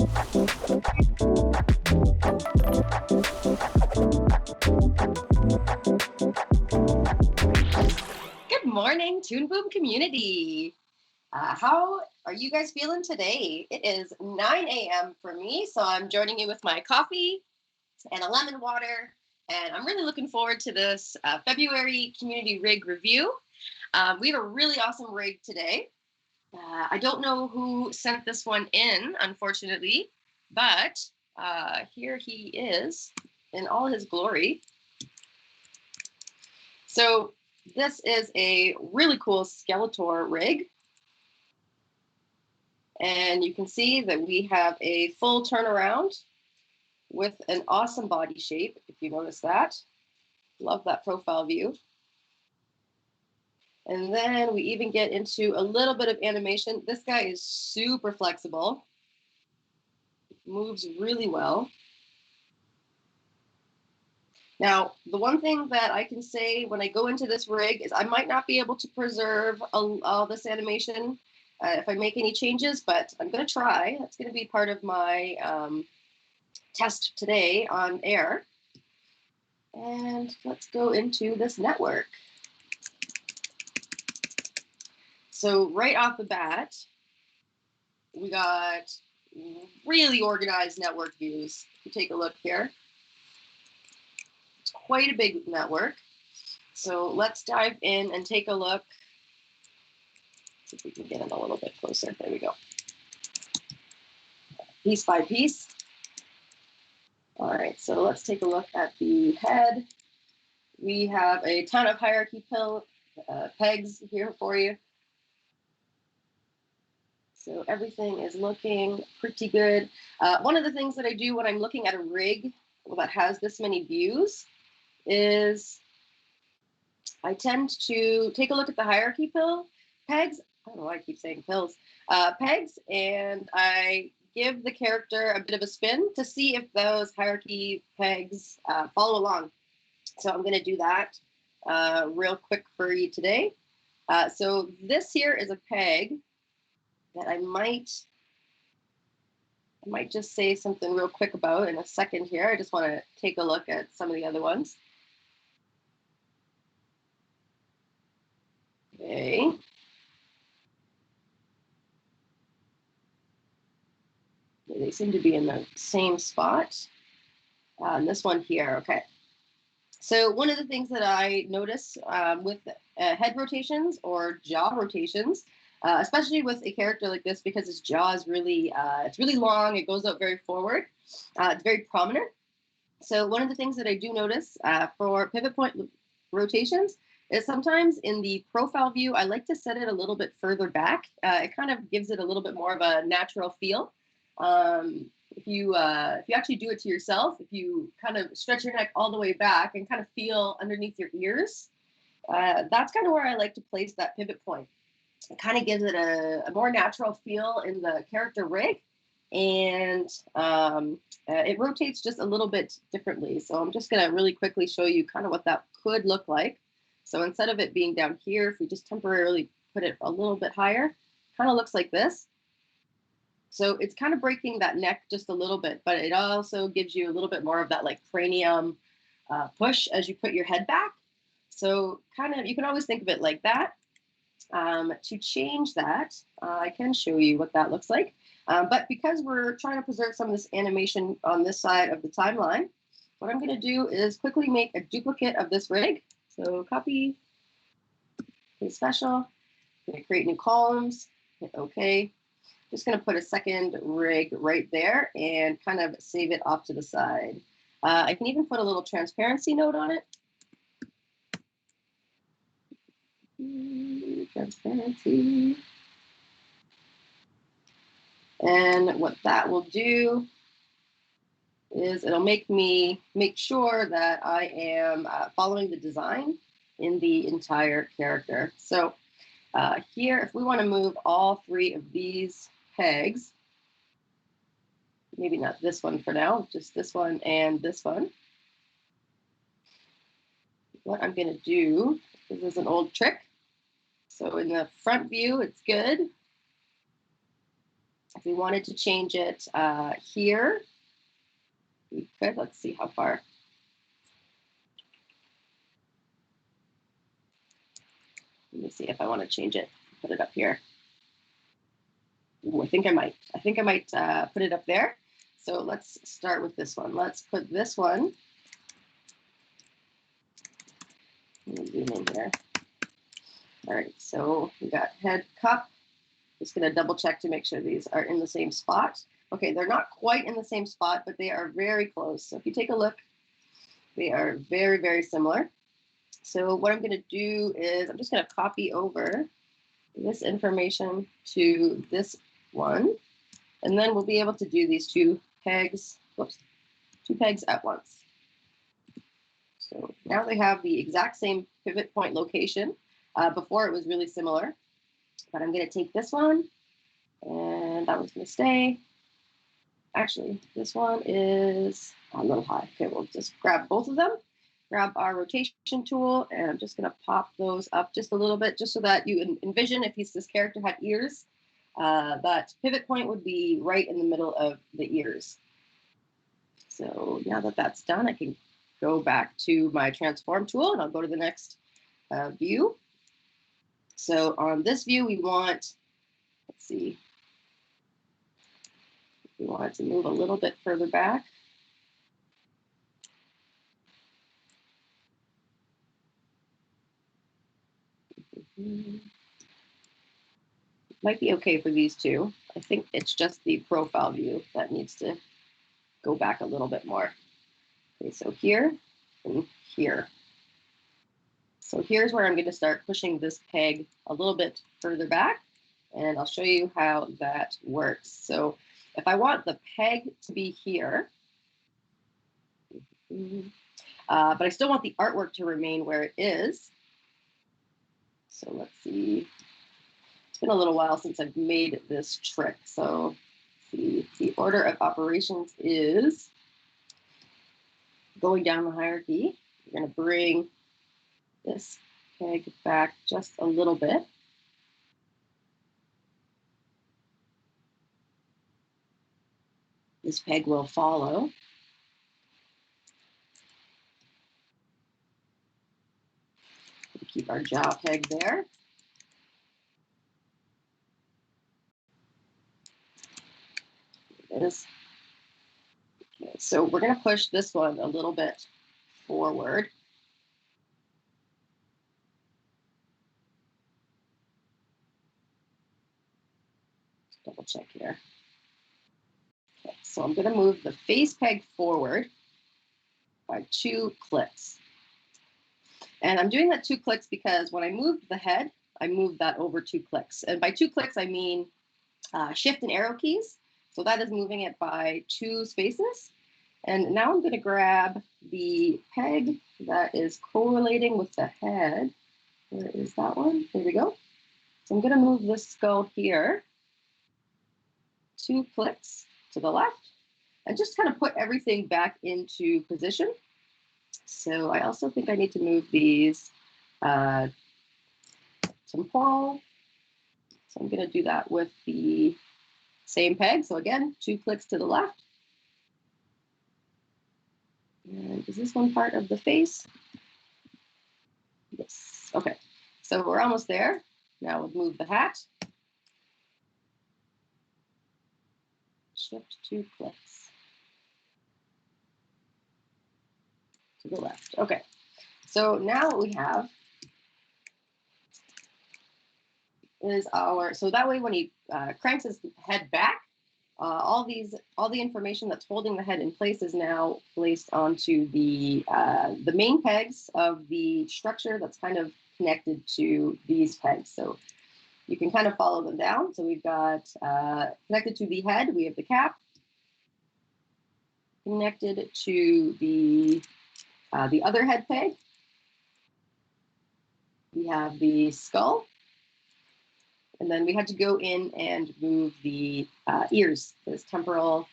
Good morning, Toon Boom community. How are you guys feeling today? It is 9 a.m. for me, so I'm joining you with my coffee and a lemon water, and I'm really looking forward to this February community rig review. We have a really awesome rig today. I don't know who sent this one in, unfortunately, but here he is in all his glory. So this is a really cool Skeletor rig. And you can see that we have a full turnaround with an awesome body shape, if you notice that. Love that profile view. And then we even get into a little bit of animation. This guy is super flexible. Moves really well. Now, the one thing that I can say when I go into this rig is I might not be able to preserve all this animation if I make any changes, but I'm going to try. That's going to be part of my test today on air. And let's go into this network. So right off the bat, we got really organized network views. If you take a look here, it's quite a big network. So let's dive in and take a look. See if we can get in a little bit closer. There we go. Piece by piece. All right, so let's take a look at the head. We have a ton of hierarchy pegs here for you. So everything is looking pretty good. One of the things that I do when I'm looking at a rig that has this many views is I tend to take a look at the hierarchy pegs. I don't know why I keep saying pegs, and I give the character a bit of a spin to see if those hierarchy pegs follow along. So I'm going to do that real quick for you today. So this here is a peg that I might just say something real quick about in a second here. I just want to take a look at some of the other ones. Okay. They seem to be in the same spot. And this one here, okay. So one of the things that I notice with head rotations or jaw rotations, especially with a character like this, because his jaw is really, it's really long, it goes out very forward, it's very prominent. So one of the things that I do notice for pivot point rotations is sometimes in the profile view, I like to set it a little bit further back. It kind of gives it a little bit more of a natural feel. If you actually do it to yourself, if you kind of stretch your neck all the way back and kind of feel underneath your ears, that's kind of where I like to place that pivot point. It kind of gives it a more natural feel in the character rig, and it rotates just a little bit differently. So I'm just going to really quickly show you kind of what that could look like. So instead of it being down here, if we just temporarily put it a little bit higher, kind of looks like this. So it's kind of breaking that neck just a little bit, but it also gives you a little bit more of that like cranium push as you put your head back. So kind of, you can always think of it like that. To change that, I can show you what that looks like. But because we're trying to preserve some of this animation on this side of the timeline, what I'm going to do is quickly make a duplicate of this rig. So copy, hit special, I'm going to create new columns, hit OK. Just going to put a second rig right there and kind of save it off to the side. I can even put a little transparency note on it. Transparency. And what that will do is it'll make sure that I am following the design in the entire character. So here, if we want to move all three of these pegs, maybe not this one for now, just this one and this one. What I'm going to do, this is an old trick. So in the front view, it's good. If we wanted to change it here, we could. Let's see how far. Let me see if I want to change it. Put it up here. Ooh, I think I might. I think I might put it up there. So let's start with this one. Let's put this one. Let me zoom in here. All right, so we got head cup. Just going to double check to make sure these are in the same spot. Okay, they're not quite in the same spot, but they are very close. So if you take a look, they are very, very similar. So what I'm going to do is I'm just going to copy over this information to this one, and then we'll be able to do these two pegs, two pegs at once. So now they have the exact same pivot point location. Before it was really similar, but I'm going to take this one, and that one's going to stay. Actually, this one is a little high. Okay, we'll just grab both of them, grab our rotation tool, and I'm just going to pop those up just a little bit, just so that you envision if this character had ears, that pivot point would be right in the middle of the ears. So now that that's done, I can go back to my transform tool, and I'll go to the next view. So on this view, we want, let's see, we want it to move a little bit further back. Might be okay for these two. I think it's just the profile view that needs to go back a little bit more. Okay, so here and here. So here's where I'm going to start pushing this peg a little bit further back, and I'll show you how that works. So if I want the peg to be here, but I still want the artwork to remain where it is. So let's see. It's been a little while since I've made this trick. So the order of operations is going down the hierarchy. We're going to bring this peg back just a little bit. This peg will follow. We'll keep our jaw peg there. It is. Okay, so we're going to push this one a little bit forward. Double check here. Okay, so I'm going to move the face peg forward by 2 clicks. And I'm doing that 2 clicks because when I moved the head, I moved that over 2 clicks. And by 2 clicks, I mean shift and arrow keys. So that is moving it by 2 spaces. And now I'm going to grab the peg that is correlating with the head. Where is that one? There we go. So I'm going to move this skull here 2 clicks to the left and just kind of put everything back into position. So I also think I need to move these temporal. So I'm going to do that with the same peg. So again, 2 clicks to the left. And is this one part of the face? Yes. Okay. So we're almost there. Now we'll move the hat. Shift 2 clicks to the left. Okay. So now what we have is our, so that way when he cranks his head back, all the information that's holding the head in place is now placed onto the main pegs of the structure that's kind of connected to these pegs. So you can kind of follow them down. So we've got connected to the head, we have the cap. Connected to the other head peg, we have the skull. And then we had to go in and move the ears, those temporal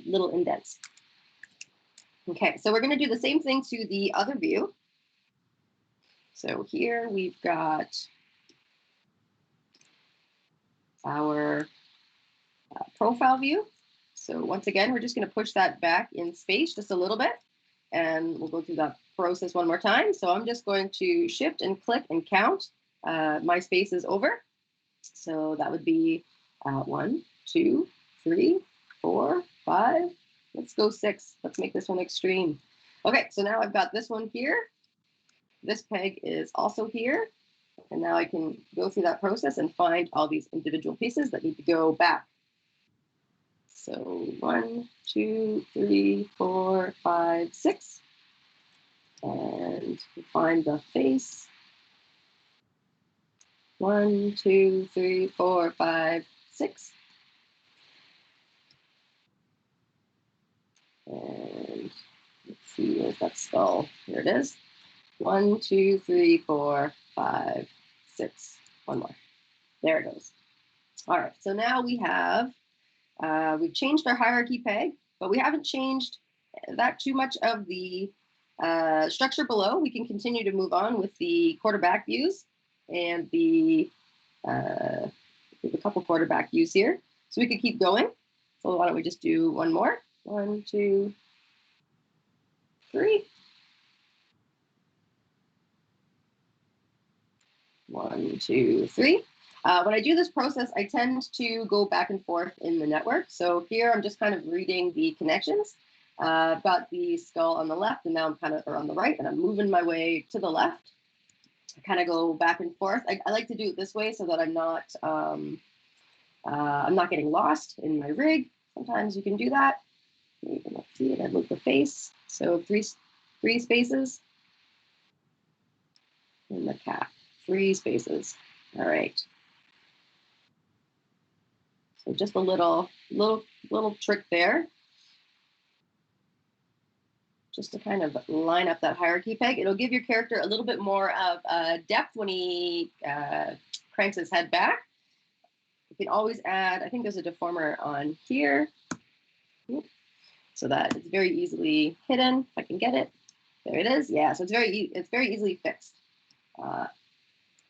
little indents. Okay, so we're going to do the same thing to the other view. So here we've got our profile view. So once again, we're just going to push that back in space just a little bit, and we'll go through that process one more time. So I'm just going to shift and click and count my spaces over. So that would be 1, 2, 3, 4, 5. Let's go 6. Let's make this one extreme. Okay, so now I've got this one here. This peg is also here. And now I can go through that process and find all these individual pieces that need to go back. So 1, 2, 3, 4, 5, 6. And find the face. 1, 2, 3, 4, 5, 6. And let's see, where's that skull? Here it is. 1, 2, 3, 4, 5, 6. One more. There it goes. All right, so now we have, we've changed our hierarchy peg, but we haven't changed that too much of the structure below. We can continue to move on with the quarterback views and the a couple quarterback views here. So we could keep going. So why don't we just do one more? 1, 2, 3. 1, 2, 3. When I do this process, I tend to go back and forth in the network. So here I'm just kind of reading the connections. I've got the skull on the left, and now I'm kind of on the right, and I'm moving my way to the left. I kind of go back and forth. I like to do it this way so that I'm not getting lost in my rig. Sometimes you can do that. You can see it. I move the face. So three spaces. And the cap. 3 spaces. All right. So just a little trick there. Just to kind of line up that hierarchy peg. It'll give your character a little bit more of depth when he cranks his head back. You can always add, I think there's a deformer on here. So that it's very easily hidden. If I can get it. There it is. Yeah, so it's very easily fixed.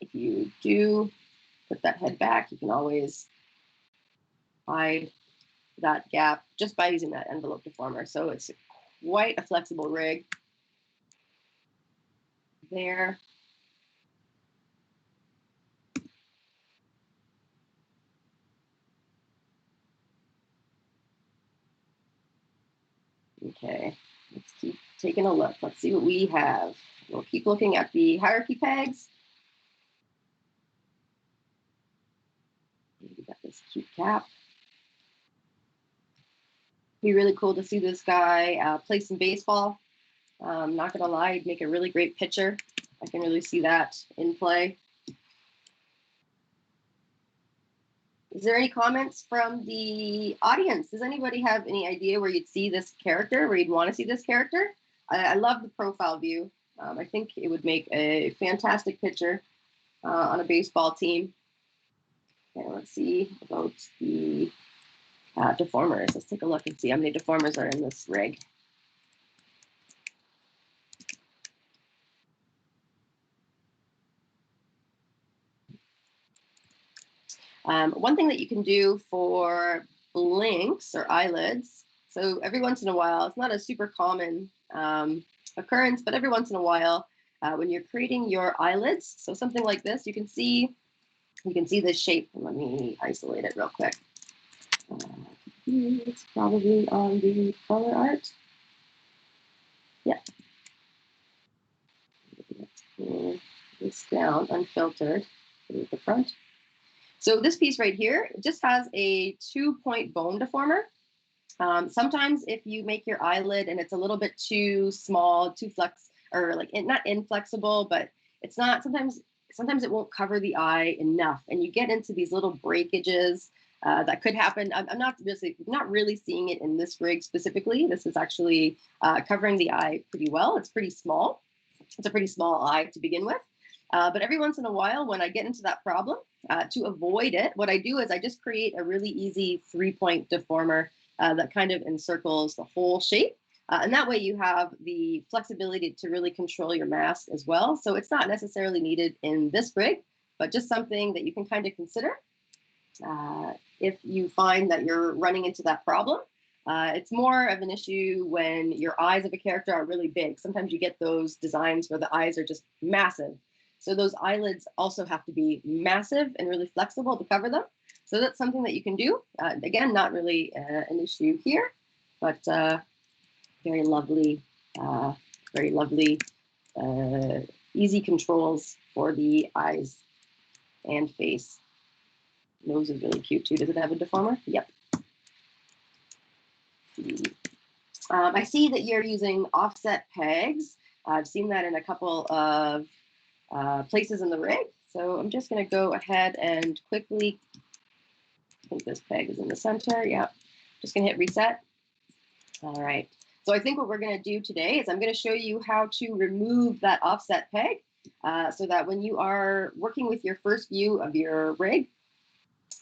If you do put that head back, you can always hide that gap just by using that envelope deformer. So it's quite a flexible rig there. Okay, let's keep taking a look. Let's see what we have. We'll keep looking at the hierarchy pegs. We got this cute cap. Be really cool to see this guy play some baseball. Not gonna lie, he'd make a really great pitcher. I can really see that in play. Is there any comments from the audience? Does anybody have any idea where you'd see this character, where you'd want to see this character? I love the profile view. I think it would make a fantastic pitcher on a baseball team. Okay, let's see about the deformers. Let's take a look and see how many deformers are in this rig. One thing that you can do for blinks or eyelids, so every once in a while, it's not a super common occurrence, but every once in a while, when you're creating your eyelids, so something like this, you can see this shape. Let me isolate it real quick. It's probably on the color art. Yeah. Let's pull this down, unfiltered, at the front. So this piece right here just has a 2-point bone deformer. Sometimes if you make your eyelid and it's a little bit too small, too flex, or like not inflexible, but it's not, sometimes it won't cover the eye enough, and you get into these little breakages that could happen. I'm not really seeing it in this rig specifically. This is actually covering the eye pretty well. It's pretty small. It's a pretty small eye to begin with. But every once in a while, when I get into that problem, to avoid it, what I do is I just create a really easy 3-point deformer that kind of encircles the whole shape. And that way you have the flexibility to really control your mask as well. So it's not necessarily needed in this rig, but just something that you can kind of consider. if you find that you're running into that problem. It's more of an issue when your eyes of a character are really big. Sometimes you get those designs where the eyes are just massive. So those eyelids also have to be massive and really flexible to cover them. So that's something that you can do. Again, not really an issue here, but very lovely, very lovely, easy controls for the eyes and face. Nose is really cute too. Does it have a deformer? Yep. I see that you're using offset pegs. I've seen that in a couple of places in the rig. So I'm just going to go ahead and quickly, I think this peg is in the center. Yep. Just going to hit reset. All right. So I think what we're going to do today is I'm going to show you how to remove that offset peg so that when you are working with your first view of your rig,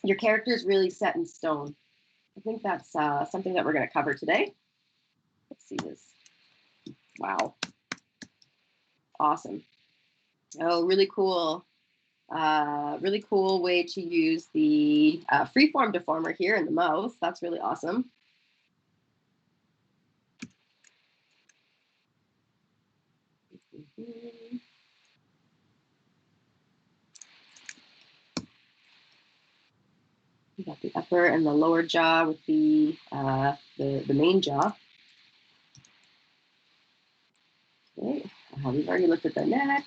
your character is really set in stone. I think that's something that we're going to cover today. Let's see this. Wow. Awesome. Oh, really cool. Really cool way to use the freeform deformer here in the mouth. That's really awesome. You got the upper and the lower jaw with the main jaw. Okay. We've already looked at the neck,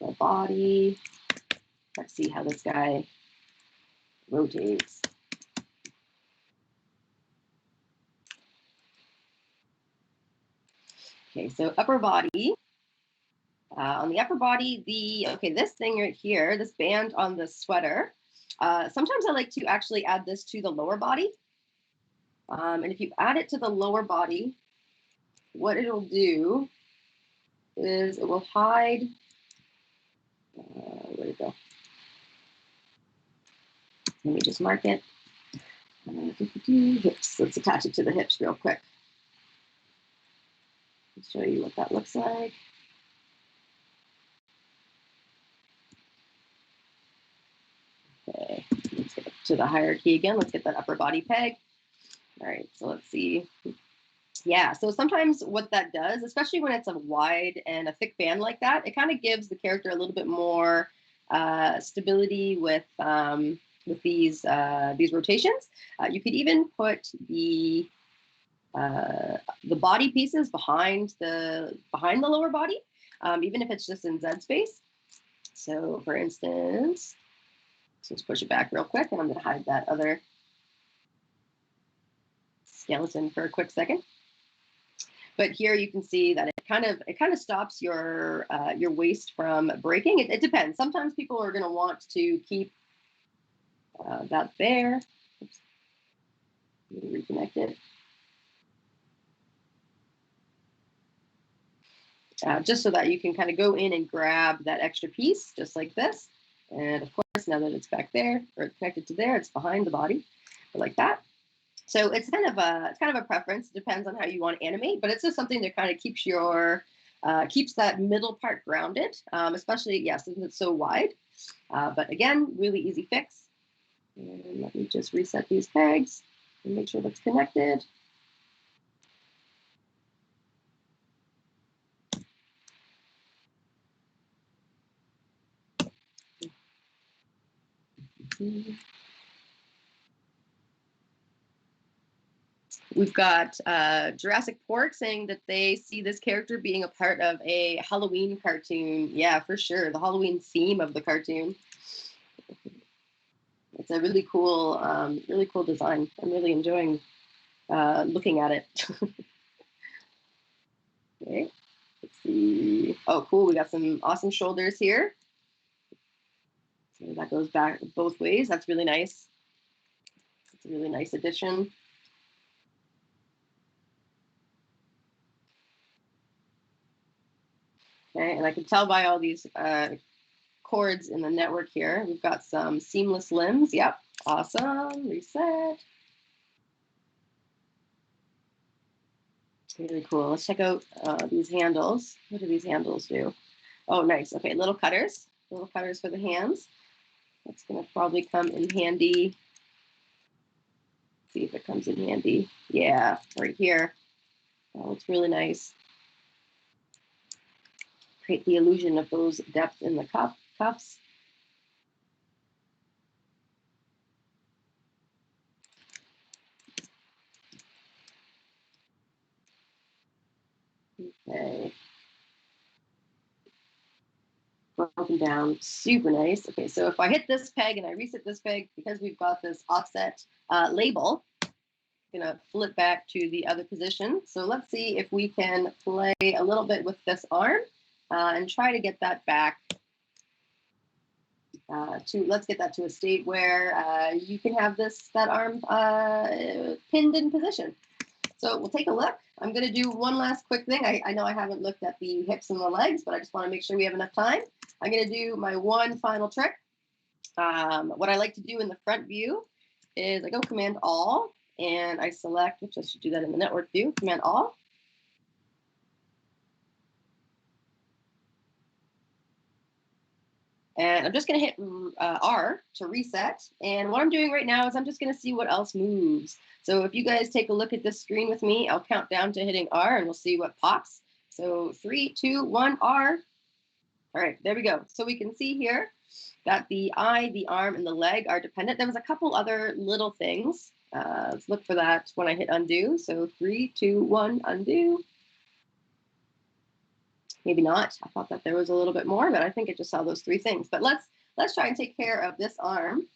the body. Let's see how this guy rotates. Okay, so upper body. On the upper body, this thing right here, this band on the sweater. Sometimes I like to actually add this to the lower body. And if you add it to the lower body, what it'll do is it will hide. Where'd it go? Let me just mark it. Hips. Let's attach it to the hips real quick. Let's show you what that looks like. Okay, let's get to the hierarchy again. Let's get that upper body peg. All right, so let's see. Yeah, so sometimes what that does, especially when it's a wide and a thick band like that, it kind of gives the character a little bit more stability with these rotations. You could even put the body pieces behind the lower body, even if it's just in Z space. So for instance, let's push it back real quick, and I'm going to hide that other skeleton for a quick second. But here you can see that it kind of stops your waist from breaking. It depends. Sometimes people are going to want to keep that there. Oops. Reconnect it. Just so that you can kind of go in and grab that extra piece, just like this. And of course, now that it's back there or connected to there, it's behind the body, like that. So it's kind of a preference. It depends on how you want to animate, but it's just something that kind of keeps keeps that middle part grounded, especially since it's so wide. But again, really easy fix. And let me just reset these pegs and make sure that's connected. We've got Jurassic Pork saying that they see this character being a part of a Halloween cartoon. Yeah, for sure. The Halloween theme of the cartoon. It's a really cool design. I'm really enjoying looking at it. Okay, let's see. Oh, cool. We got some awesome shoulders here. So that goes back both ways. That's really nice. It's a really nice addition. Okay, and I can tell by all these cords in the network here, we've got some seamless limbs. Yep, awesome. Reset. Really cool. Let's check out these handles. What do these handles do? Oh, nice. Okay, little cutters for the hands. That's going to probably come in handy See if it comes in handy. Yeah, right here. Oh, it's really nice. Create the illusion of those depths in the cuffs. Okay. Broken down, super nice. Okay, so if I hit this peg and I reset this peg, because we've got this offset label, gonna flip back to the other position. So let's see if we can play a little bit with this arm and try to get that back let's get that to a state where you can have that arm pinned in position. So we'll take a look. I'm gonna do one last quick thing. I know I haven't looked at the hips and the legs, but I just wanna make sure we have enough time. I'm gonna do my one final trick. What I like to do in the front view is I go Command All, and I select, which I should do that in the network view, Command All. And I'm just going to hit R to reset. And what I'm doing right now is I'm just going to see what else moves. So if you guys take a look at this screen with me, I'll count down to hitting R and we'll see what pops. So 3, 2, 1, R. All right, there we go. So we can see here that the eye, the arm, and the leg are dependent. There was a couple other little things. Let's look for that when I hit undo. So 3, 2, 1, undo. Maybe not. I thought that there was a little bit more, but I think it just saw those three things. But let's try and take care of this arm.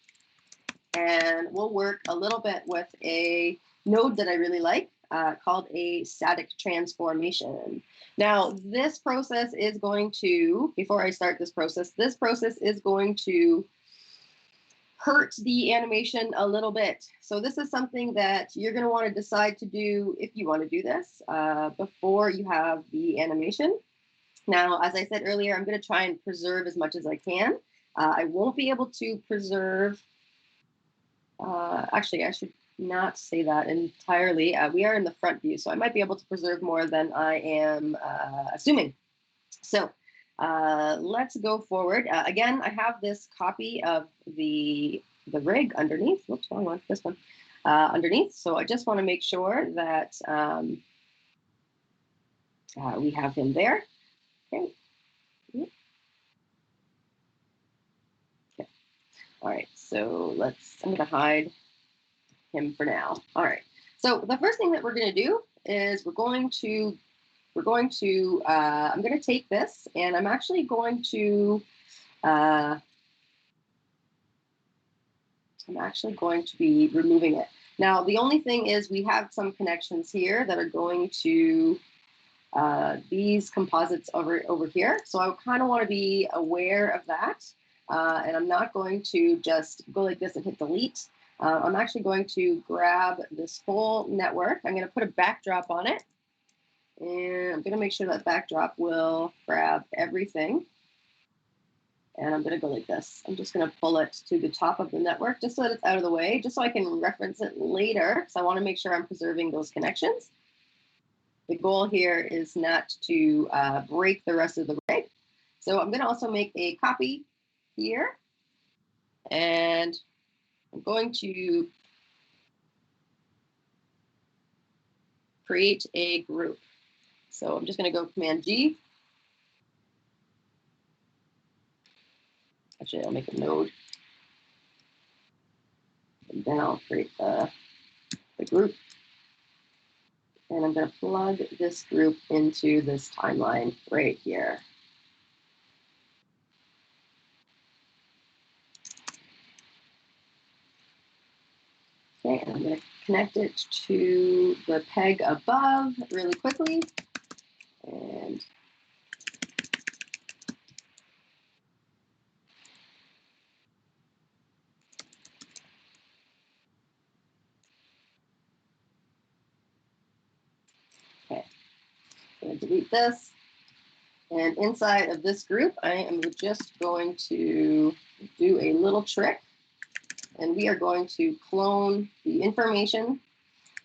And we'll work a little bit with a node that I really like called a static transformation. Now, this process is going to, before I start this process is going to hurt the animation a little bit. So this is something that you're going to want to decide to do if you want to do this before you have the animation. Now, as I said earlier, I'm going to try and preserve as much as I can. I won't be able to preserve. Actually, I should not say that entirely. We are in the front view, so I might be able to preserve more than I am assuming. So let's go forward. Again, I have this copy of the rig underneath. Whoops, wrong one. This one underneath. So I just want to make sure that we have him there. Okay. Okay. All right. So I'm going to hide him for now. All right. So the first thing that we're going to do is I'm going to take this and I'm actually going to be removing it. Now, the only thing is we have some connections here that are going to these composites over here. So I kind of want to be aware of that. And I'm not going to just go like this and hit delete. I'm actually going to grab this whole network. I'm going to put a backdrop on it. And I'm going to make sure that backdrop will grab everything. And I'm going to go like this. I'm just going to pull it to the top of the network just so that it's out of the way, just so I can reference it later, because I want to make sure I'm preserving those connections. The goal here is not to break the rest of the rig. So I'm going to also make a copy here. And I'm going to create a group. So I'm just going to go Command G. Actually, I'll make a node. And then I'll create the group. And I'm going to plug this group into this timeline right here. Okay, and I'm going to connect it to the peg above really quickly. And okay, I'm going to delete this. And inside of this group, I am just going to do a little trick. And we are going to clone the information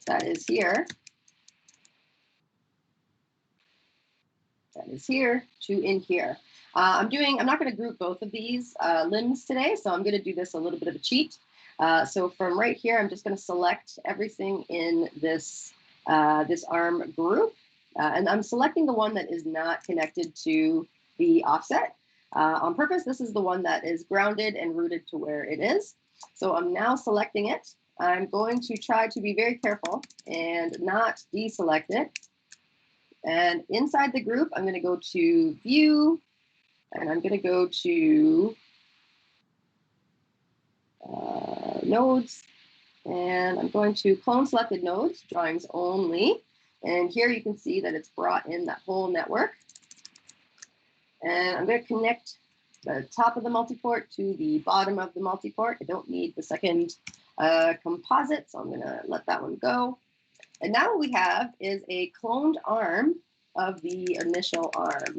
that is here. That is here to in here. I'm not going to group both of these limbs today, so I'm going to do this a little bit of a cheat. So from right here, I'm just going to select everything in this, this arm group. And I'm selecting the one that is not connected to the offset. On purpose, this is the one that is grounded and rooted to where it is. So I'm now selecting it. I'm going to try to be very careful and not deselect it. And inside the group, I'm going to go to View, and I'm going to go to Nodes, and I'm going to Clone Selected Nodes, Drawings Only. And here you can see that it's brought in that whole network. And I'm going to connect the top of the multiport to the bottom of the multiport. I don't need the second composite, so I'm going to let that one go. And now what we have is a cloned arm of the initial arm.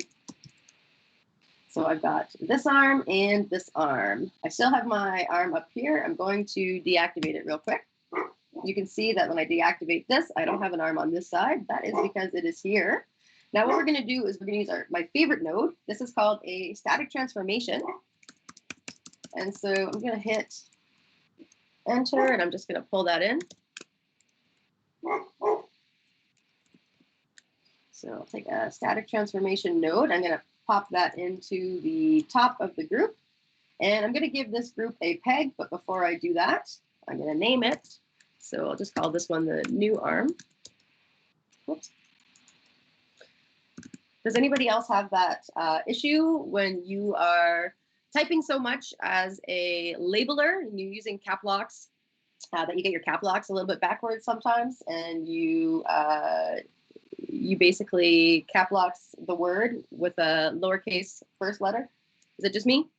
So I've got this arm and this arm. I still have my arm up here. I'm going to deactivate it real quick. You can see that when I deactivate this, I don't have an arm on this side. That is because it is here. Now what we're going to do is we're going to use my favorite node. This is called a static transformation. And so I'm going to hit Enter, and I'm just going to pull that in. So I'll take a static transformation node. I'm going to pop that into the top of the group. And I'm going to give this group a peg. But before I do that, I'm going to name it. So I'll just call this one the new arm. Whoops. Does anybody else have that issue when you are typing so much as a labeler and you're using cap locks, that you get your cap locks a little bit backwards sometimes, and you basically cap locks the word with a lowercase first letter? Is it just me?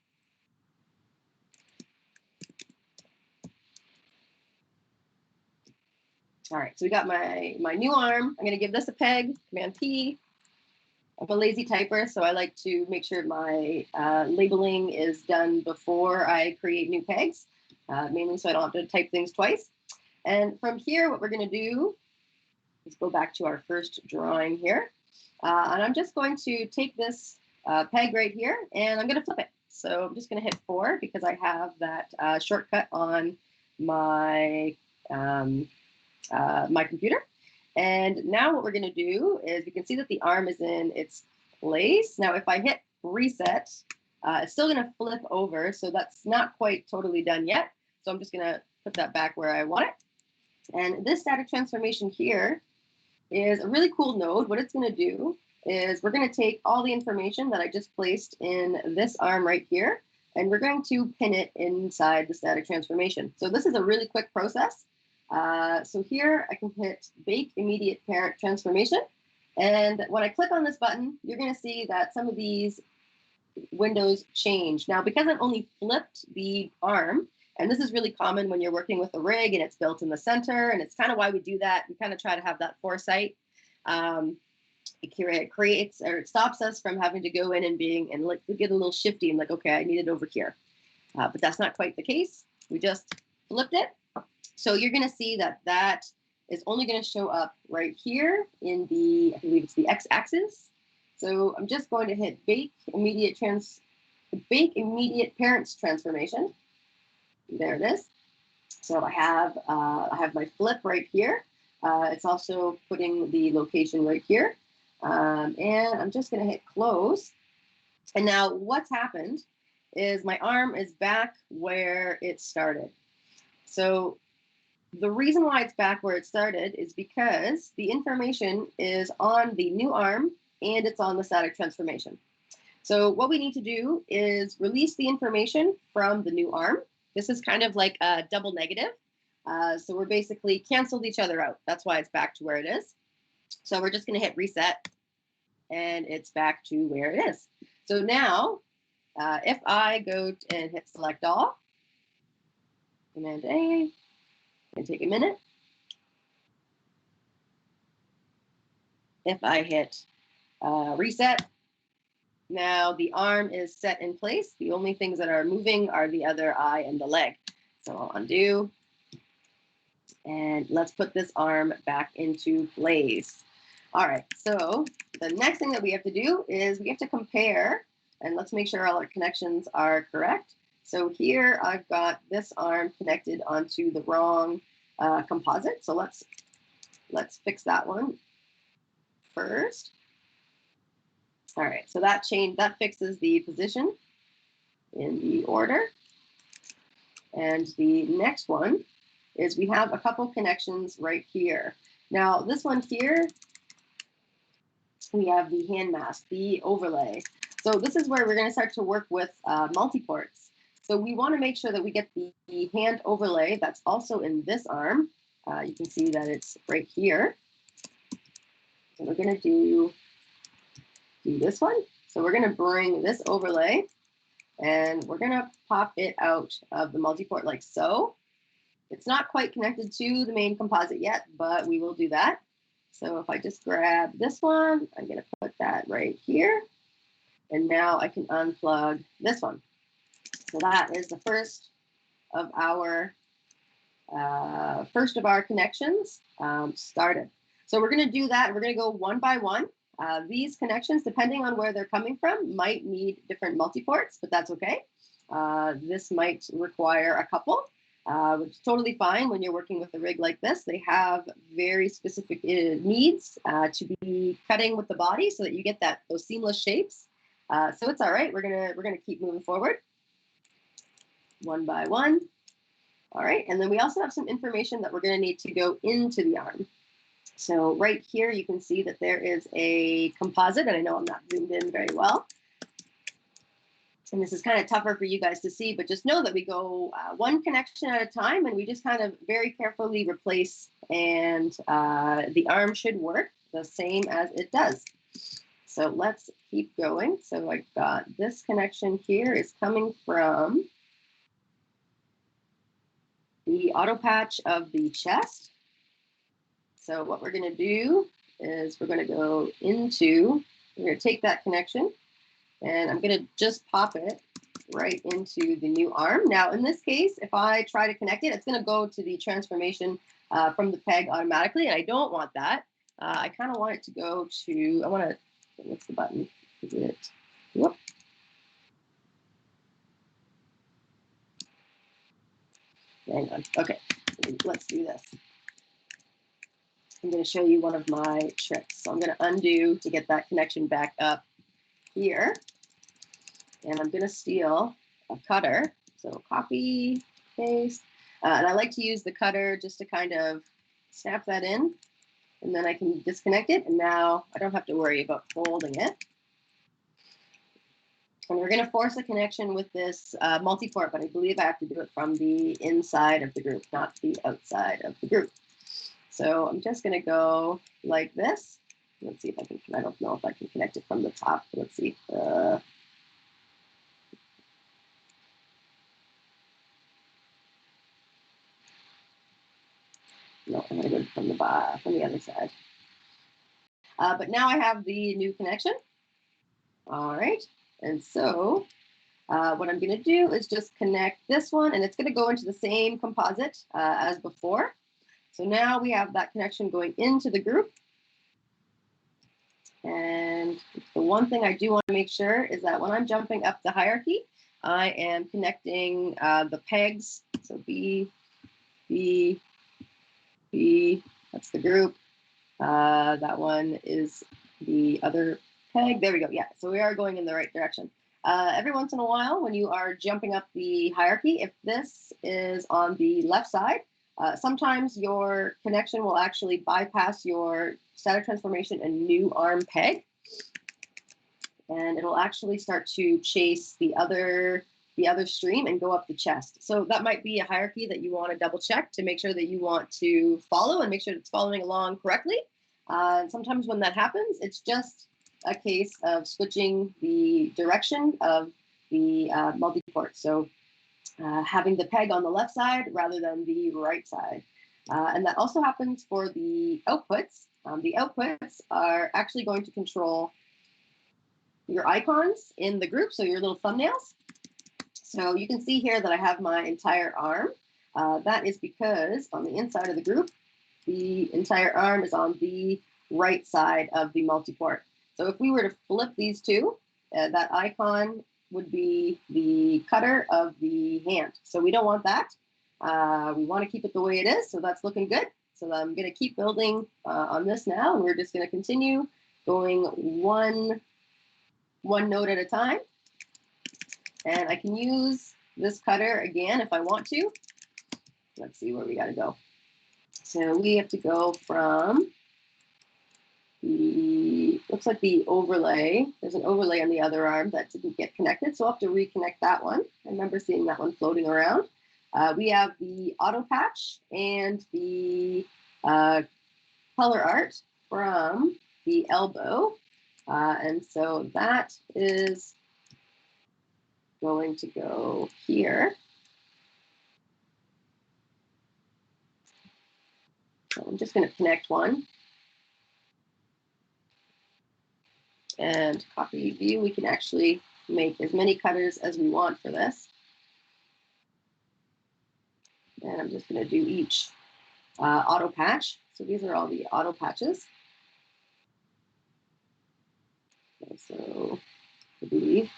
All right, so we got my new arm. I'm going to give this a peg, Command P. I'm a lazy typer, so I like to make sure my labeling is done before I create new pegs, mainly so I don't have to type things twice. And from here, what we're going to do is go back to our first drawing here. And I'm just going to take this peg right here, and I'm going to flip it. So I'm just going to hit 4 because I have that shortcut on my my computer. And now what we're going to do is we can see that the arm is in its place. Now, if I hit reset, it's still going to flip over. So that's not quite totally done yet. So I'm just going to put that back where I want it. And this static transformation here is a really cool node. What it's going to do is we're going to take all the information that I just placed in this arm right here, and we're going to pin it inside the static transformation. So this is a really quick process. So here I can hit Bake Immediate Parent Transformation. And when I click on this button, you're going to see that some of these windows change. Now, because I've only flipped the arm, and this is really common when you're working with a rig and it's built in the center, and it's kind of why we do that. We kind of try to have that foresight. It creates, or it stops us from having to go in and like we get a little shifty and like, okay, I need it over here. But that's not quite the case. We just flipped it. So you're going to see that that is only going to show up right here in the, I believe it's the x-axis. So I'm just going to hit Bake Immediate Parents Transformation. There it is. So I have my flip right here. It's also putting the location right here. And I'm just going to hit close. And now what's happened is my arm is back where it started. So the reason why it's back where it started is because the information is on the new arm and it's on the static transformation. So what we need to do is release the information from the new arm. This is kind of like a double negative. So we're basically canceled each other out. That's why it's back to where it is. So we're just going to hit reset, and it's back to where it is. So now, if I go and hit select all, Command A, and take a minute. If I hit reset, now the arm is set in place. The only things that are moving are the other eye and the leg. So I'll undo. And let's put this arm back into place. All right, so the next thing that we have to do is we have to compare, and let's make sure all our connections are correct. So here I've got this arm connected onto the wrong composite. So let's fix that one first. All right, so that fixes the position in the order. And the next one is we have a couple connections right here. Now this one here, we have the hand mask, the overlay. So this is where we're going to start to work with multi-ports. So we want to make sure that we get the hand overlay that's also in this arm. You can see that it's right here. So we're going to do this one. So we're going to bring this overlay and we're going to pop it out of the multi-port like so. It's not quite connected to the main composite yet, but we will do that. So if I just grab this one, I'm going to put that right here. And now I can unplug this one. So that is the first of our connections started. So we're going to do that. We're going to go one by one. These connections, depending on where they're coming from, might need different multi-ports, but that's okay. This might require a couple, which is totally fine when you're working with a rig like this. They have very specific needs to be cutting with the body so that you get those seamless shapes. So it's all right. We're gonna keep moving forward one by one. All right, and then we also have some information that we're going to need to go into the arm. So right here, you can see that there is a composite, and I know I'm not zoomed in very well. And this is kind of tougher for you guys to see, but just know that we go one connection at a time, and we just kind of very carefully replace, and the arm should work the same as it does. So let's keep going. So I've got this connection here is coming from the auto patch of the chest. So what we're going to do is we're going to take that connection and I'm going to just pop it right into the new arm. Now, in this case, if I try to connect it, it's going to go to the transformation from the peg automatically. And I don't want that. I kind of want it to go to, what's the button? Is it, whoop. Hang on. Okay, let's do this. I'm going to show you one of my tricks. So I'm going to undo to get that connection back up here. And I'm going to steal a cutter. So copy, paste. And I like to use the cutter just to kind of snap that in. And then I can disconnect it. And now I don't have to worry about folding it. And we're going to force a connection with this multi-port, but I believe I have to do it from the inside of the group, not the outside of the group. So I'm just going to go like this. Let's see if I can, I don't know if I can connect it from the top. Let's see. No, I'm going to go from the other side. But now I have the new connection. All right. And so what I'm going to do is just connect this one, and it's going to go into the same composite as before. So now we have that connection going into the group. And the one thing I do want to make sure is that when I'm jumping up the hierarchy, I am connecting the pegs. So B, B, B, that's the group. That one is the other peg. There we go. Yeah, so we are going in the right direction. Every once in a while, when you are jumping up the hierarchy, if this is on the left side, sometimes your connection will actually bypass your static transformation and new arm peg, and it'll actually start to chase the other stream and go up the chest. So that might be a hierarchy that you want to double check to make sure that you want to follow and make sure it's following along correctly. Sometimes when that happens, it's just a case of switching the direction of the multi-port. So having the peg on the left side rather than the right side. And that also happens for the outputs. The outputs are actually going to control your icons in the group, so your little thumbnails. So you can see here that I have my entire arm. That is because on the inside of the group, the entire arm is on the right side of the multi-port. So if we were to flip these two, that icon would be the cutter of the hand. So we don't want that. We want to keep it the way it is. So that's looking good. So I'm going to keep building on this now. And we're just going to continue going one note at a time. And I can use this cutter again if I want to. Let's see where we got to go. So we have to go from the, looks like the overlay. There's an overlay on the other arm that didn't get connected. So I'll have to reconnect that one. I remember seeing that one floating around. We have the auto patch and the color art from the elbow. And so that is going to go here. So I'm just going to connect one. And copy view, we can actually make as many cutters as we want for this. And I'm just going to do each auto patch. So these are all the auto patches. Okay, so do we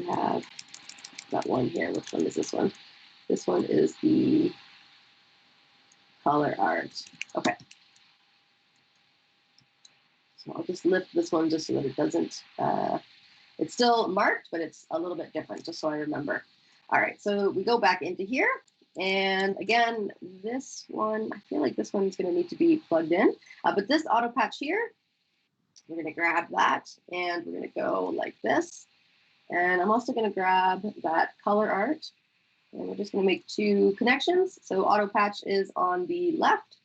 have that one here? Which one is this one? This one is the color art. Okay. So I'll just lift this one just so that it doesn't, it's still marked, but it's a little bit different, just so I remember. All right, so we go back into here. And again, this one, I feel like this one's going to need to be plugged in. But this auto patch here, we're going to grab that and we're going to go like this. And I'm also going to grab that color art. And we're just going to make two connections. So auto patch is on the left.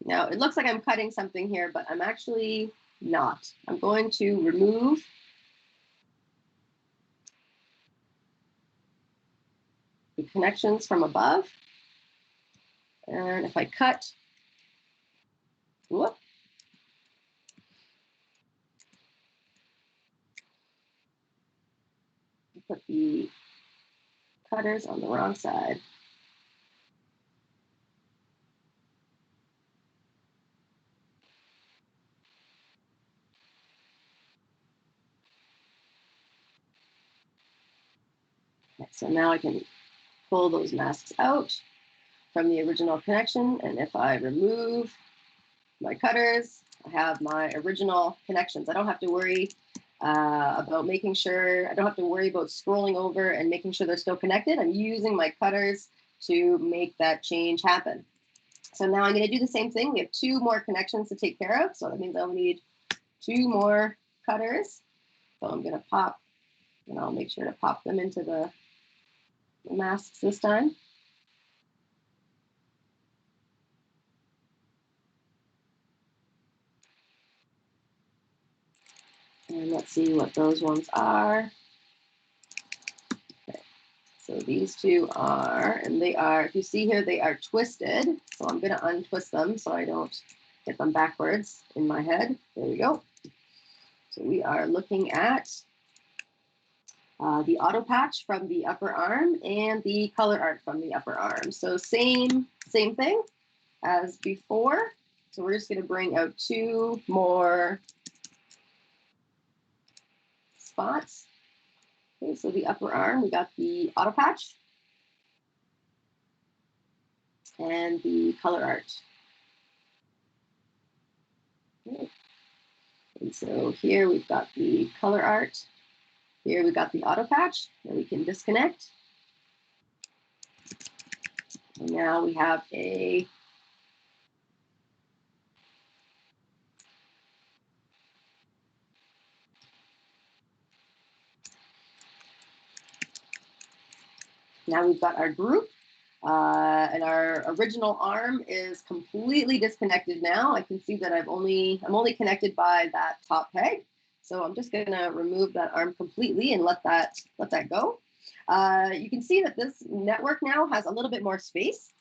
Now, it looks like I'm cutting something here, but I'm actually not. I'm going to remove the connections from above. And if I cut, whoop, put the cutters on the wrong side. Okay, so now I can pull those masks out from the original connection. And if I remove my cutters, I have my original connections. I don't have to worry about making sure, I don't have to worry about scrolling over and making sure they're still connected. I'm using my cutters to make that change happen. So now I'm going to do the same thing. We have two more connections to take care of. So that means I'll need two more cutters. So I'm going to pop, and I'll make sure to pop them into the masks this time. And let's see what those ones are. Okay. So these two are, and they are, if you see here, they are twisted. So I'm going to untwist them so I don't get them backwards in my head. There we go. So we are looking at the auto patch from the upper arm and the color art from the upper arm. So same thing as before. So we're just going to bring out two more spots. Okay, so the upper arm, we got the auto patch and the color art. Okay. And so here we've got the color art. Here we've got the auto patch that we can disconnect. And now we have a now we've got our group. And our original arm is completely disconnected now. I can see that I'm only connected by that top peg. So I'm just going to remove that arm completely and let that go. You can see that this network now has a little bit more space.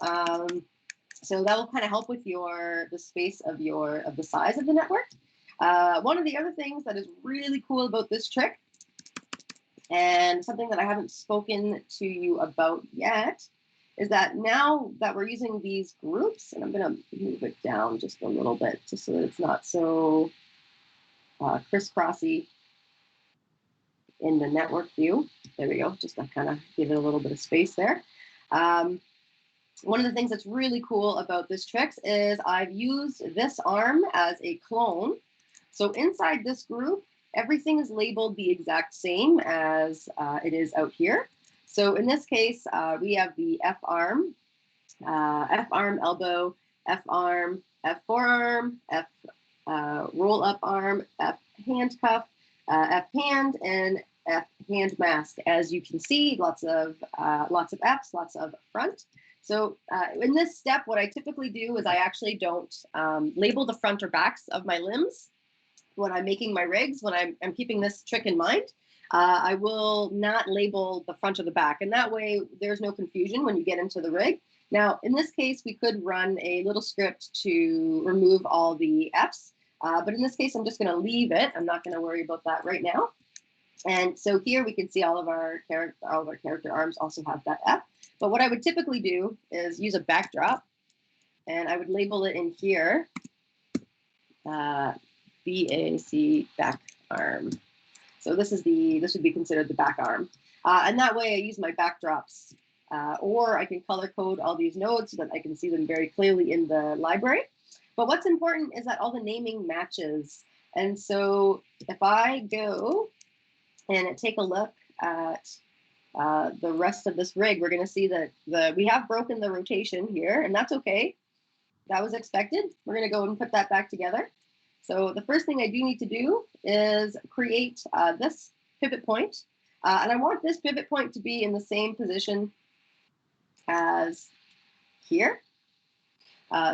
So that will kind of help with the space of the size of the network. One of the other things that is really cool about this trick, and something that I haven't spoken to you about yet, is that now that we're using these groups, and I'm going to move it down just a little bit just so that it's not so crisscrossy in the network view. There we go, just to kind of give it a little bit of space there. One of the things that's really cool about this tricks is I've used this arm as a clone. So inside this group, everything is labeled the exact same as it is out here. So in this case, we have the F arm elbow, F arm, F forearm, F roll up arm, F hand cuff, F hand, and F hand mask. As you can see, lots of Fs, lots of front. So in this step, what I typically do is I actually don't label the front or backs of my limbs when I'm making my rigs. When I'm keeping this trick in mind, I will not label the front or the back, and that way there's no confusion when you get into the rig. Now, in this case, we could run a little script to remove all the Fs, but in this case, I'm just going to leave it. I'm not going to worry about that right now. And so here we can see all of our character arms also have that F. But what I would typically do is use a backdrop, and I would label it in here, BAC back arm. So this would be considered the back arm. And that way I use my backdrops, or I can color code all these nodes so that I can see them very clearly in the library. But what's important is that all the naming matches. And so if I go and take a look at the rest of this rig, we're going to see that we have broken the rotation here, and that's okay. That was expected. We're going to go and put that back together. So the first thing I do need to do is create this pivot point. And I want this pivot point to be in the same position as here.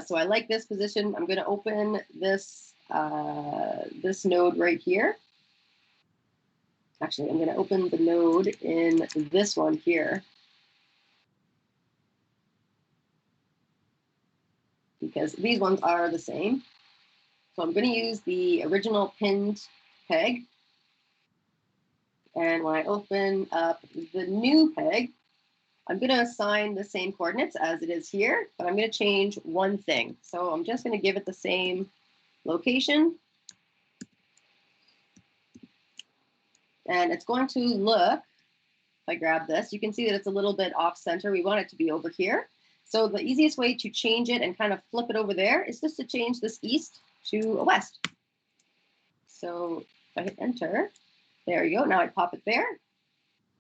So I like this position. I'm going to open this, this node right here. Actually, I'm going to open the node in this one here, because these ones are the same. So I'm going to use the original pinned peg. And when I open up the new peg, I'm going to assign the same coordinates as it is here, but I'm going to change one thing. So I'm just going to give it the same location. And it's going to look, if I grab this, you can see that it's a little bit off center. We want it to be over here. So the easiest way to change it and kind of flip it over there is just to change this east to a west. So if I hit enter, there you go. Now I pop it there.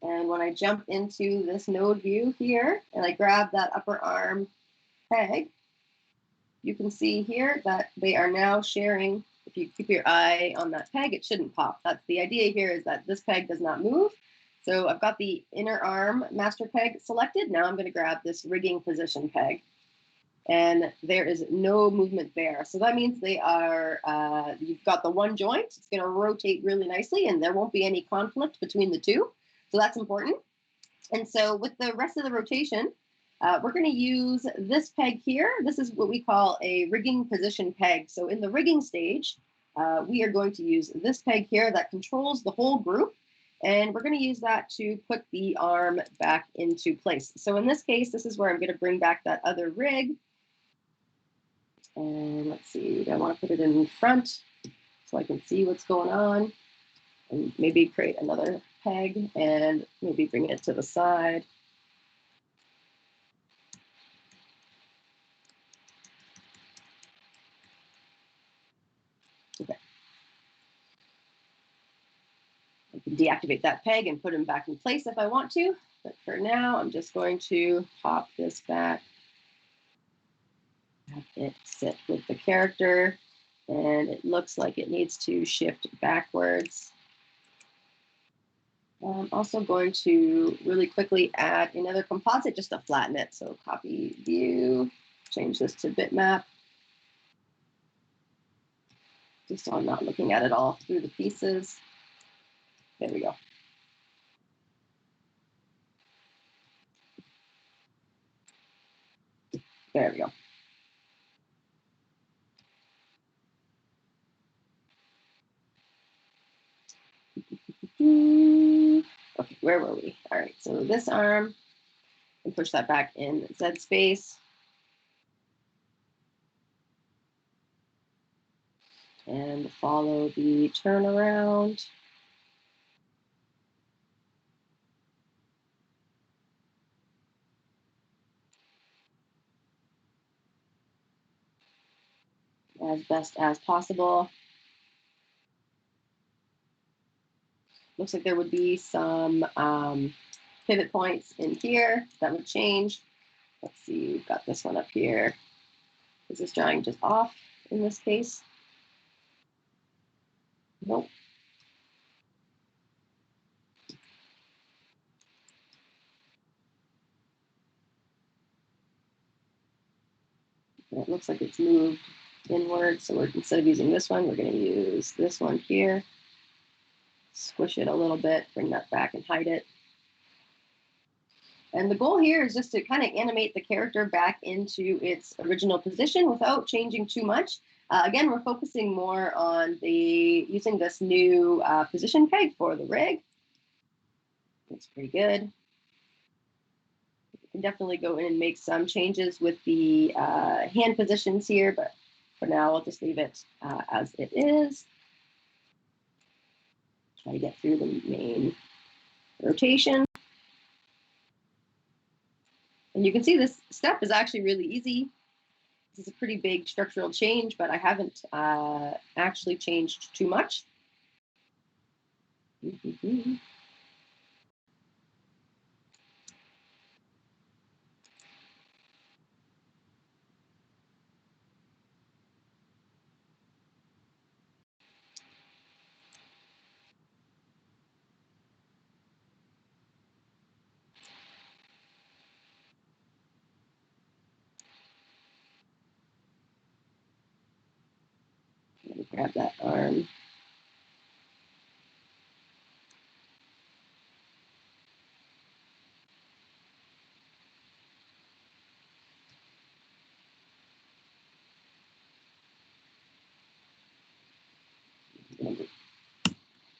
And when I jump into this node view here and I grab that upper arm peg, you can see here that they are now sharing. If you keep your eye on that peg, it shouldn't pop. That's the idea here, is that this peg does not move. So I've got the inner arm master peg selected. Now I'm going to grab this rigging position peg. And there is no movement there. So that means they are, you've got the one joint. It's going to rotate really nicely, and there won't be any conflict between the two. So that's important. And so with the rest of the rotation, we're going to use this peg here. This is what we call a rigging position peg. So in the rigging stage, we are going to use this peg here that controls the whole group. And we're going to use that to put the arm back into place. So in this case, this is where I'm going to bring back that other rig. And let's see, I want to put it in front so I can see what's going on. And maybe create another peg and maybe bring it to the side. Okay. I can deactivate that peg and put him back in place if I want to. But for now, I'm just going to pop this back. Have it sit with the character. And it looks like it needs to shift backwards. I'm also going to really quickly add another composite just to flatten it. So copy view, change this to bitmap, just so I'm not looking at it all through the pieces. There we go. There we go. Okay, where were we? All right, so this arm, and push that back in Z space. and follow the turnaround. As best as possible. Looks like there would be some pivot points in here that would change. Let's see, we've got this one up here. Is this drawing just off in this case? Nope. It looks like it's moved inward. So instead of using this one, we're going to use this one here. Squish it a little bit, bring that back and hide it. And the goal here is just to kind of animate the character back into its original position without changing too much. Again, we're focusing more on using this new position peg for the rig. Looks pretty good. You can definitely go in and make some changes with the hand positions here, but for now, I'll just leave it as it is. Try to get through the main rotation. And you can see this step is actually really easy. This is a pretty big structural change, but I haven't actually changed too much. Let me grab that arm.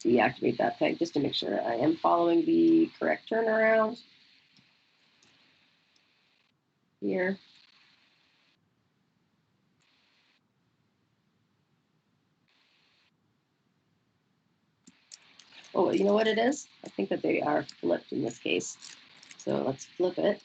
Deactivate that peg just to make sure I am following the correct turnaround here. Oh, you know what it is? I think that they are flipped in this case. So let's flip it.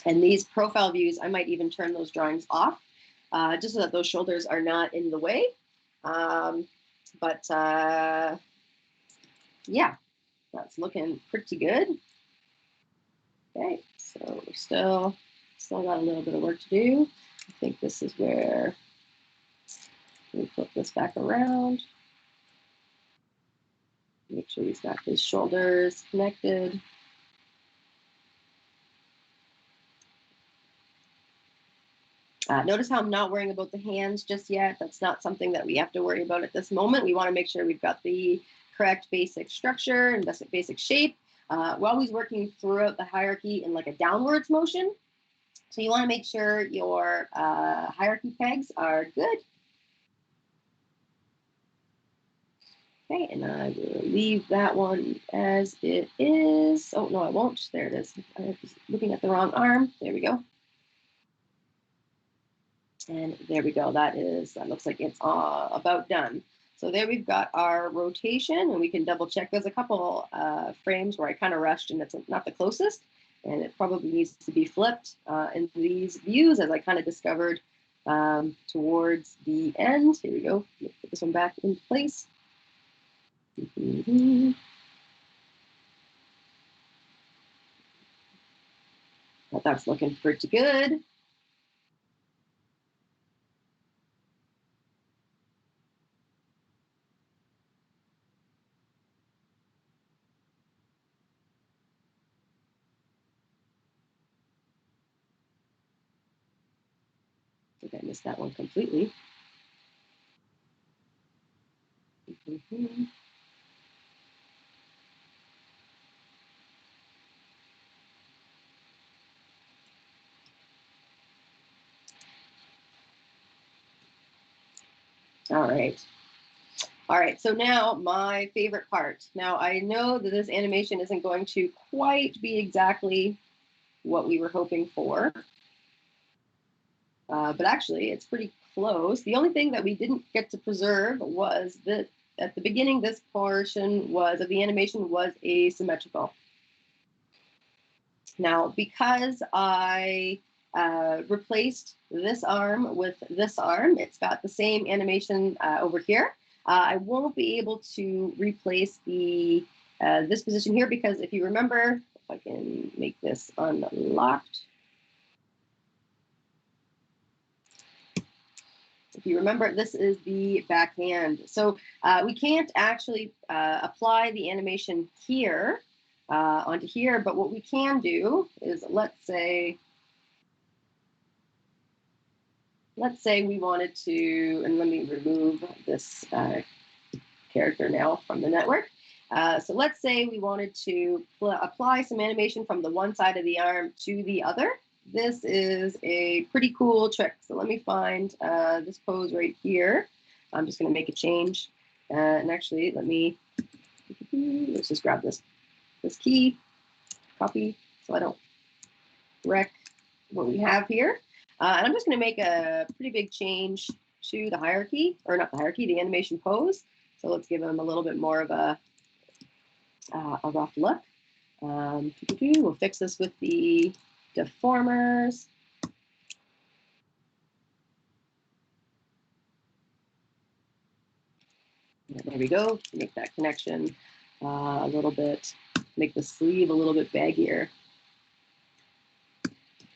And these profile views, I might even turn those drawings off just so that those shoulders are not in the way. But yeah, that's looking pretty good. Okay, so we're still got a little bit of work to do. I think this is where we flip this back around. Make sure he's got his shoulders connected. Notice how I'm not worrying about the hands just yet. That's not something that we have to worry about at this moment. We want to make sure we've got the correct basic structure and basic shape. We're always working throughout the hierarchy in like a downwards motion. So you want to make sure your hierarchy pegs are good. Okay, and I will leave that one as it is. Oh, no, I won't. There it is. I was looking at the wrong arm. There we go. And there we go. That looks like it's about done. So there we've got our rotation, and we can double check. There's a couple frames where I kind of rushed and it's not the closest, and it probably needs to be flipped in these views, as I kind of discovered towards the end. Here we go. Put this one back into place. But that's looking pretty good. think I missed that one completely. All right. All right, so now my favorite part. Now I know that this animation isn't going to quite be exactly what we were hoping for, but actually it's pretty close. The only thing that we didn't get to preserve was that at the beginning, this portion was of the animation was asymmetrical. Now, because I replaced this arm with this arm, it's got the same animation over here. I won't be able to replace the this position here because if you remember, if I can make this unlocked. If you remember, this is the back hand. So we can't actually apply the animation here onto here, but what we can do is let's say we wanted to, and let me remove this character now from the network. So let's say we wanted to apply some animation from the one side of the arm to the other. This is a pretty cool trick. So let me find this pose right here. I'm just going to make a change. And actually, let's just grab this key, copy, so I don't wreck what we have here. And I'm just going to make a pretty big change to the hierarchy, or not the hierarchy, the animation pose. So let's give them a little bit more of a rough look. We'll fix this with the deformers. There we go. Make that connection a little bit, make the sleeve a little bit baggier.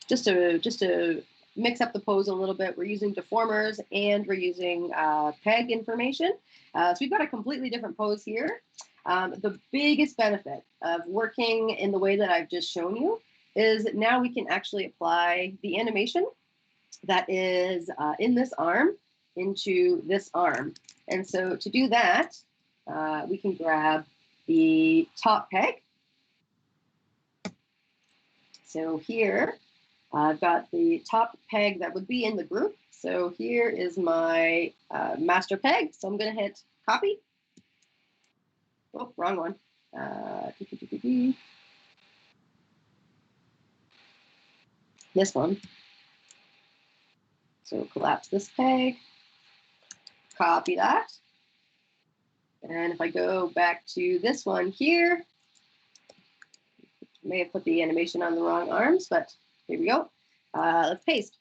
Just to mix up the pose a little bit, we're using deformers and we're using peg information. So we've got a completely different pose here. The biggest benefit of working in the way that I've just shown you is now we can actually apply the animation that is in this arm into this arm. And so to do that, we can grab the top peg. So here, I've got the top peg that would be in the group. So here is my master peg. So I'm going to hit copy. Oh, wrong one. This one. So collapse this peg, copy that. And if I go back to this one here, I may have put the animation on the wrong arms, but here we go. Let's paste.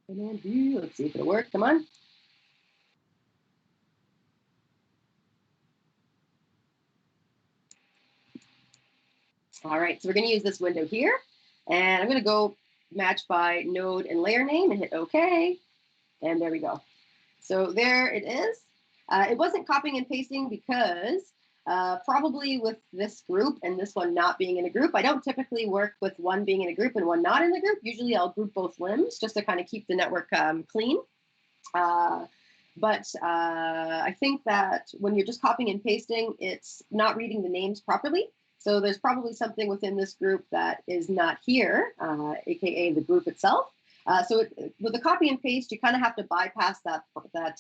And then let's see if it'll work. Come on. All right, so we're going to use this window here. And I'm going to go match by node and layer name and hit OK. And there we go. So there it is. It wasn't copying and pasting because probably with this group and this one not being in a group, I don't typically work with one being in a group and one not in the group. Usually I'll group both limbs just to kind of keep the network clean. But I think that when you're just copying and pasting, it's not reading the names properly. So there's probably something within this group that is not here, aka the group itself. With the copy and paste, you kind of have to bypass that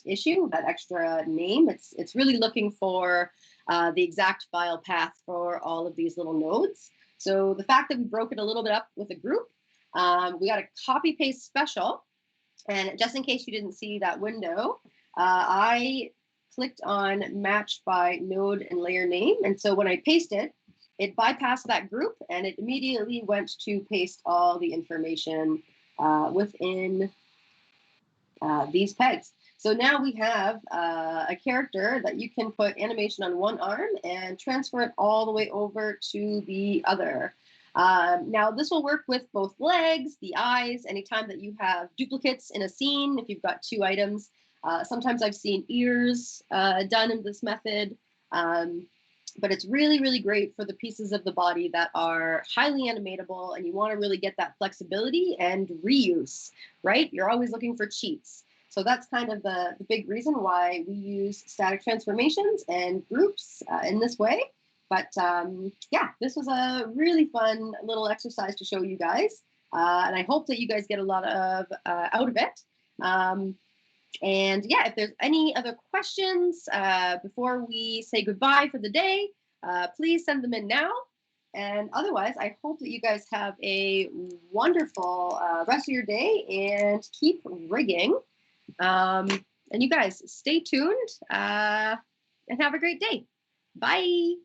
issue, that extra name. It's really looking for the exact file path for all of these little nodes. So the fact that we broke it a little bit up with a group, we got a copy paste special. And just in case you didn't see that window, I clicked on match by node and layer name. And so when I pasted, it bypassed that group and it immediately went to paste all the information within these pegs. So now we have a character that you can put animation on one arm and transfer it all the way over to the other. Now this will work with both legs, the eyes, anytime that you have duplicates in a scene, if you've got two items. Sometimes I've seen ears done in this method. but it's really, really great for the pieces of the body that are highly animatable and you want to really get that flexibility and reuse, right? You're always looking for cheats. So that's kind of the big reason why we use static transformations and groups in this way. But yeah, this was a really fun little exercise to show you guys. And I hope that you guys get a lot of out of it. And yeah, if there's any other questions before we say goodbye for the day, please send them in now. And otherwise, I hope that you guys have a wonderful rest of your day and keep rigging. And you guys stay tuned and have a great day. Bye.